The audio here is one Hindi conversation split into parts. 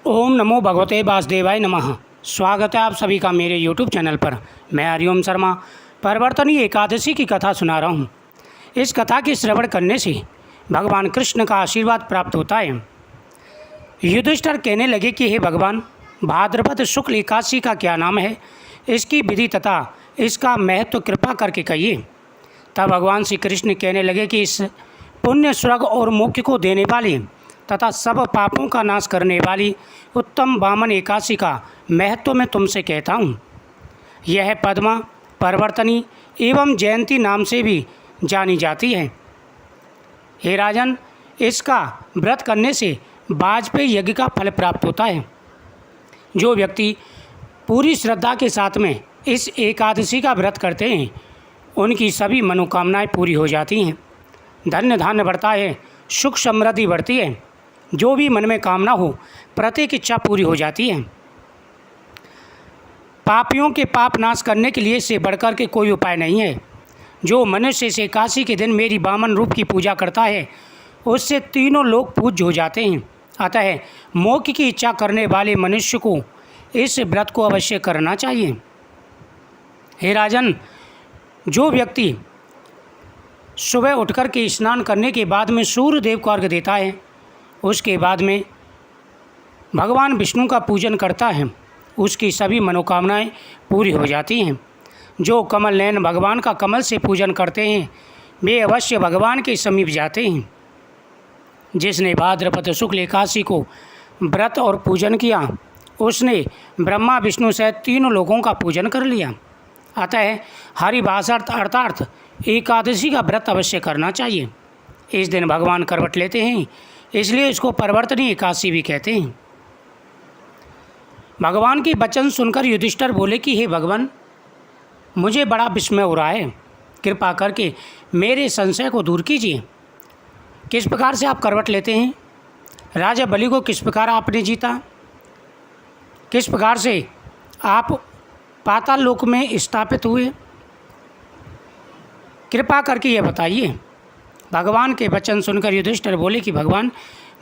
ओम नमो भगवते वासुदेवाय नमः। स्वागत है आप सभी का मेरे YouTube चैनल पर। मैं हरिओम शर्मा परिवर्तनीय एकादशी की कथा सुना रहा हूँ। इस कथा के श्रवण करने से भगवान कृष्ण का आशीर्वाद प्राप्त होता है। युधिष्ठिर कहने लगे कि हे भगवान, भाद्रपद शुक्ल एकादशी का क्या नाम है, इसकी विधि तथा इसका महत्व कृपा करके कहिए। तब भगवान श्री कृष्ण कहने लगे कि इस पुण्य स्वर्ग और मोक्ष को देने वाली तथा सब पापों का नाश करने वाली उत्तम वामन एकादशी का महत्व मैं तुमसे कहता हूँ। यह पद्मा, परिवर्तनी एवं जयंती नाम से भी जानी जाती है। हे राजन, इसका व्रत करने से वाजपेयी यज्ञ का फल प्राप्त होता है। जो व्यक्ति पूरी श्रद्धा के साथ में इस एकादशी का व्रत करते हैं, उनकी सभी मनोकामनाएं पूरी हो जाती हैं। धन्य धान्य बढ़ता है, सुख समृद्धि बढ़ती है, जो भी मन में कामना हो प्रत्येक इच्छा पूरी हो जाती है। पापियों के पाप नाश करने के लिए से बढ़कर के कोई उपाय नहीं है। जो मनुष्य इस एकादशी के दिन मेरी वामन रूप की पूजा करता है, उससे तीनों लोग पूज्य हो जाते हैं। अतः मोक्ष की इच्छा करने वाले मनुष्य को इस व्रत को अवश्य करना चाहिए। हे राजन, जो व्यक्ति सुबह उठकर के स्नान करने के बाद में सूर्य देव को अर्घ्य देता है, उसके बाद में भगवान विष्णु का पूजन करता है, उसकी सभी मनोकामनाएं पूरी हो जाती हैं। जो कमल नयन भगवान का कमल से पूजन करते हैं, वे अवश्य भगवान के समीप जाते हैं। जिसने भाद्रपद शुक्ल एकादशी को व्रत और पूजन किया, उसने ब्रह्मा विष्णु सहित तीनों लोगों का पूजन कर लिया। अतः हरिवासर्थ अर्थात एकादशी का व्रत अवश्य करना चाहिए। इस दिन भगवान करवट लेते हैं, इसलिए इसको परिवर्तनीय एकादशी भी कहते हैं। भगवान के वचन सुनकर युधिष्ठिर बोले कि हे भगवान, मुझे बड़ा विस्मय हो रहा है, कृपा करके मेरे संशय को दूर कीजिए। किस प्रकार से आप करवट लेते हैं? राजा बलि को किस प्रकार आपने जीता? किस प्रकार से आप पाताल लोक में स्थापित हुए? कृपा करके ये बताइए। भगवान के वचन सुनकर युधिष्ठिर बोले कि भगवान,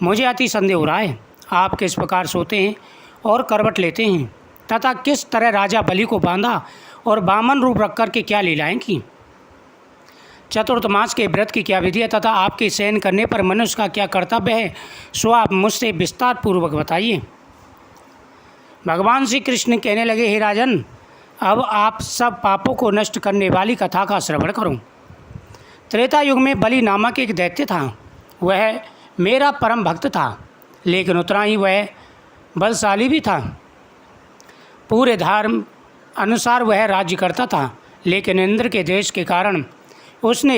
मुझे अति संदेह हो रहा है, आप किस प्रकार सोते हैं और करवट लेते हैं तथा किस तरह राजा बलि को बांधा और वामन रूप रख कर के क्या लीलाएं की। चतुर्थ मास के व्रत की क्या विधि है तथा आपके शयन करने पर मनुष्य का क्या कर्तव्य है, सो आप मुझसे विस्तार पूर्वक बताइए। भगवान श्री कृष्ण कहने लगे, हे राजन, अब आप सब पापों को नष्ट करने वाली कथा का श्रवण करो। त्रेता युग में बलि नामक एक दैत्य था। वह मेरा परम भक्त था, लेकिन उतना ही वह बलशाली भी था। पूरे धर्म अनुसार वह राज्य करता था, लेकिन इंद्र के देश के कारण उसने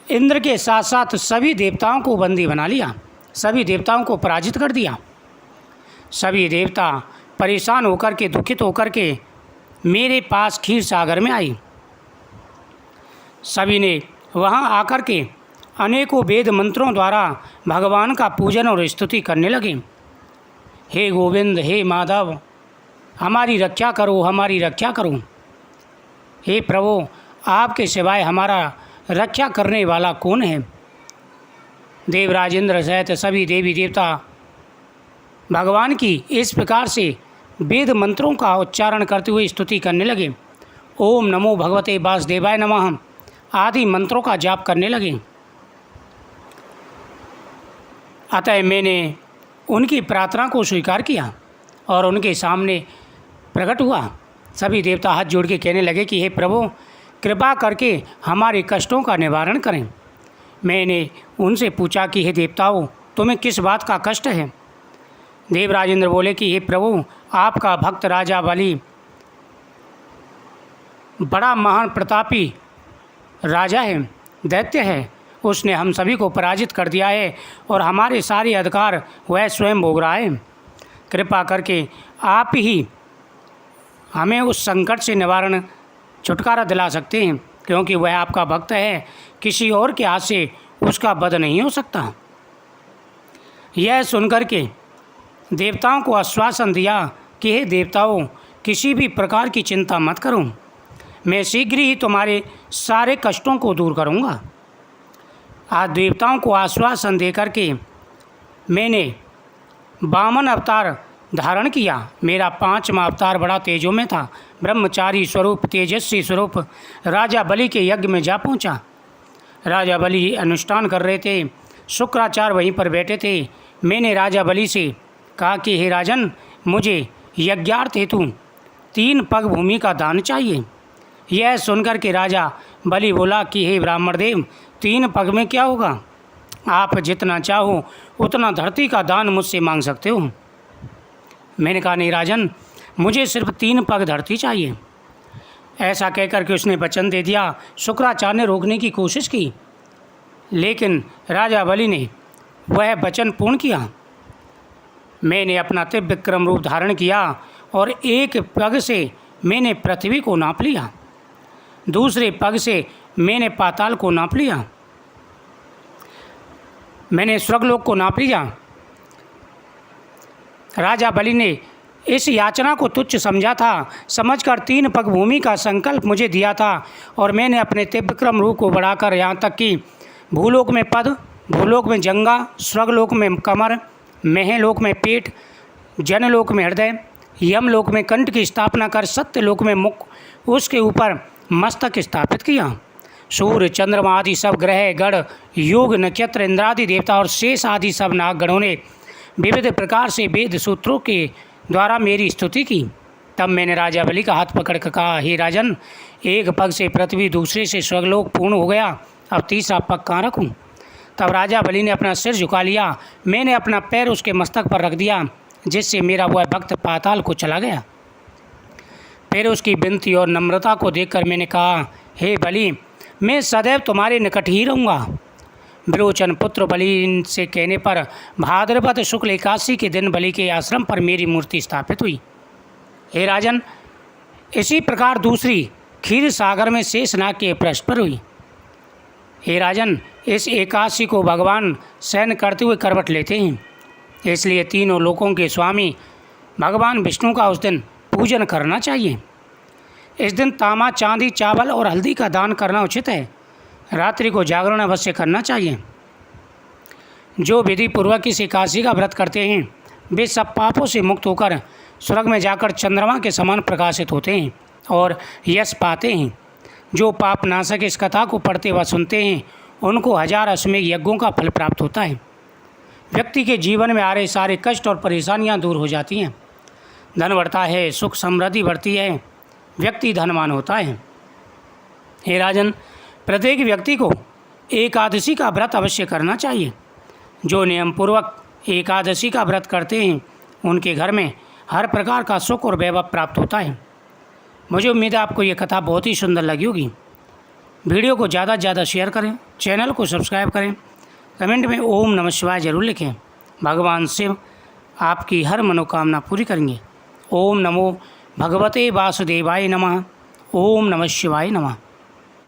इंद्र के साथ साथ सभी देवताओं को बंदी बना लिया, सभी देवताओं को पराजित कर दिया। सभी देवता परेशान होकर के, दुखित होकर के मेरे पास क्षीर सागर में आई। सभी ने वहां आकर के अनेकों वेद मंत्रों द्वारा भगवान का पूजन और स्तुति करने लगे। हे गोविंद, हे माधव, हमारी रक्षा करो, हमारी रक्षा करो। हे प्रभु, आपके सिवाय हमारा रक्षा करने वाला कौन है? देवराज इंद्र सहित सभी देवी देवता भगवान की इस प्रकार से वेद मंत्रों का उच्चारण करते हुए स्तुति करने लगे। ओम नमो भगवते वासुदेवाय नमः आदि मंत्रों का जाप करने लगे। अतः मैंने उनकी प्रार्थना को स्वीकार किया और उनके सामने प्रकट हुआ। सभी देवता हाथ जोड़ के कहने लगे कि हे प्रभु, कृपा करके हमारे कष्टों का निवारण करें। मैंने उनसे पूछा कि हे देवताओं, तुम्हें किस बात का कष्ट है? देवराज इंद्र बोले कि हे प्रभु, आपका भक्त राजा बलि बड़ा महान प्रतापी राजा है, दैत्य है। उसने हम सभी को पराजित कर दिया है और हमारे सारे अधिकार वह स्वयं भोग रहा है। कृपा करके आप ही हमें उस संकट से निवारण छुटकारा दिला सकते हैं, क्योंकि वह आपका भक्त है, किसी और के हाथ से उसका वध नहीं हो सकता। यह सुनकर के देवताओं को आश्वासन दिया कि हे देवताओं, किसी भी प्रकार की चिंता मत करो, मैं शीघ्र ही तुम्हारे सारे कष्टों को दूर करूँगा। आज देवताओं को आश्वासन देकर के मैंने वामन अवतार धारण किया। मेरा 5वां अवतार बड़ा तेजों में था। ब्रह्मचारी स्वरूप तेजस्वी स्वरूप राजा बलि के यज्ञ में जा पहुंचा। राजा बलि अनुष्ठान कर रहे थे। शुक्राचार्य वहीं पर बैठे थे। मैंने राजा बलि से कहा कि हे राजन, मुझे यज्ञार्थ हेतु 3 पग भूमि का दान चाहिए। यह सुनकर के राजा बलि बोला कि हे ब्राह्मण देव, 3 पग में क्या होगा? आप जितना चाहो उतना धरती का दान मुझसे मांग सकते हो। मैंने कहा नहीं राजन, मुझे सिर्फ 3 पग धरती चाहिए। ऐसा कहकर के उसने वचन दे दिया। शुक्राचार्य ने रोकने की कोशिश की, लेकिन राजा बलि ने वह वचन पूर्ण किया। मैंने अपना दिव्य विक्रम रूप धारण किया और 1 पग से मैंने पृथ्वी को नाप लिया, दूसरे पग से मैंने पाताल को नाप लिया, मैंने स्वर्गलोक को नाप लिया। राजा बलि ने इस याचना को तुच्छ समझा था, समझकर 3 पग भूमि का संकल्प मुझे दिया था और मैंने अपने त्रिविक्रम रूप को बढ़ाकर यहाँ तक कि भूलोक में पद, भूलोक में जंगा, स्वर्गलोक में कमर, महलोक में पेट, जनलोक में हृदय, यमलोक में कंठ की स्थापना कर सत्यलोक में मुख, उसके ऊपर मस्तक स्थापित किया। सूर्य, चंद्रमा आदि सब ग्रह गण, योग, नक्षत्र, इंद्रादि देवता और शेष आदि सब नागगणों ने विविध प्रकार से वेद सूत्रों के द्वारा मेरी स्तुति की। तब मैंने राजा बलि का हाथ पकड़ कर कहा, हे राजन, 1 पग से पृथ्वी, दूसरे से स्वर्गलोक पूर्ण हो गया, अब 3रा पग कहाँ रखूँ? तब राजा बलि ने अपना सिर झुका लिया। मैंने अपना पैर उसके मस्तक पर रख दिया, जिससे मेरा वह भक्त पाताल को चला गया। फिर उसकी विनती और नम्रता को देखकर मैंने कहा, हे बलि, मैं सदैव तुम्हारे निकट ही रहूँगा। विरोचन पुत्र बलि से कहने पर भाद्रपद शुक्ल एकादशी के दिन बलि के आश्रम पर मेरी मूर्ति स्थापित हुई। हे राजन, इसी प्रकार दूसरी क्षीर सागर में शेषनाग के पृष्ठ पर हुई। हे राजन, इस एकादशी को भगवान शयन करते हुए करवट लेते हैं, इसलिए 3 लोकों के स्वामी भगवान विष्णु का उस दिन पूजन करना चाहिए। इस दिन तांबा, चांदी, चावल और हल्दी का दान करना उचित है। रात्रि को जागरण अवश्य करना चाहिए। जो विधि पूर्वक इस एकादशी का व्रत करते हैं वे सब पापों से मुक्त होकर स्वर्ग में जाकर चंद्रमा के समान प्रकाशित होते हैं और यश पाते हैं। जो पाप नाशक इस कथा को पढ़ते व सुनते हैं उनको 1000 अश्वमेघ यज्ञों का फल प्राप्त होता है। व्यक्ति के जीवन में आ रहे सारे कष्ट और परेशानियां दूर हो जाती हैं। धन बढ़ता है, सुख समृद्धि बढ़ती है, व्यक्ति धनवान होता है। हे राजन, प्रत्येक व्यक्ति को एकादशी का व्रत अवश्य करना चाहिए। जो नियम पूर्वक एकादशी का व्रत करते हैं उनके घर में हर प्रकार का सुख और वैभव प्राप्त होता है। मुझे उम्मीद है आपको ये कथा बहुत ही सुंदर लगी होगी। वीडियो को ज़्यादा से ज़्यादा शेयर करें, चैनल को सब्सक्राइब करें, कमेंट में ओम नमः शिवाय जरूर लिखें। भगवान शिव आपकी हर मनोकामना पूरी करेंगे। ओम नमो भगवते वासुदेवाय नमः। ओम नमः शिवाय नमः।